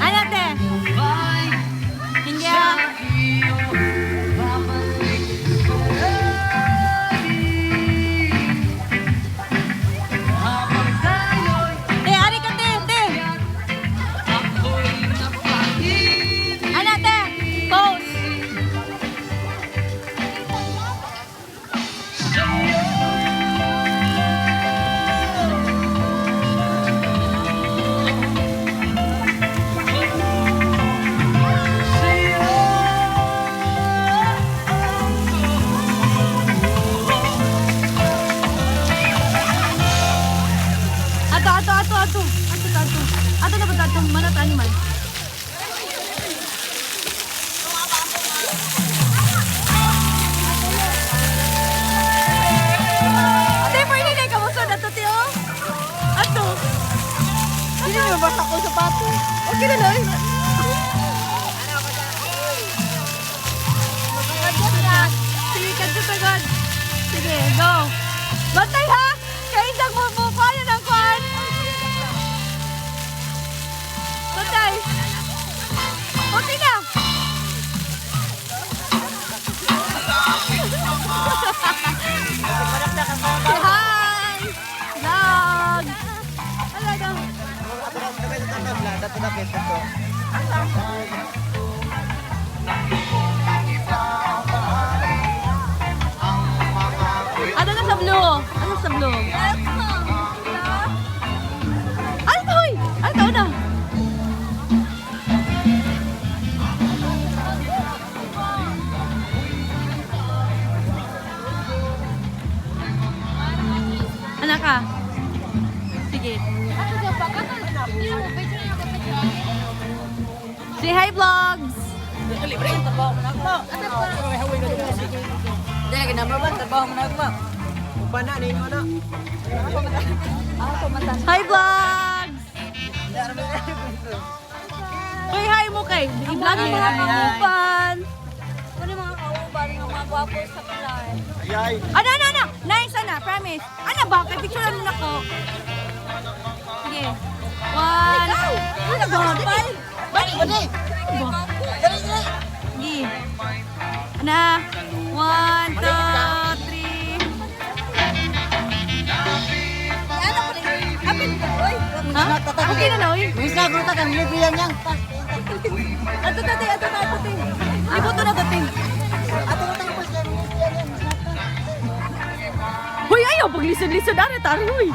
Ano te? Hindi te, ari ka te, te. Ano te? Pose. Ato na ba ito? Mana tani man? Ate, pwede na ikamuso na ito, tiyo? Ato? Hindi mo basta ko sapato. Okay na lang. Sige, kadyo tagad. Sige, go. Bantay ha! Kaindang mo pa yun ang kwan. Bantay. Okay na. Hi! Vlog! Alaga. Ano na sa blue? Ano sa blue? Ano to? Ano to na? Anak ka? Sige. Say hi, vlogs! Hi, vlogs! Uy, hi mo kay. I-vlog mo mga kauban. Ano mga kauban, mga gwapo sa kalay. Ano? Nice, Ana. Promise. Ano ba? Kay picturean mo na ko. Sige. One. Ano ba? Bani. Sige. Ana. 1, 2, 3. Ha? Okay na na, uy. Bisa gruta kan bilang yang. Ato, tate. Ibuto na, tate. Hoy, ayaw. Pag lisod-lisod, ano, tari, uy.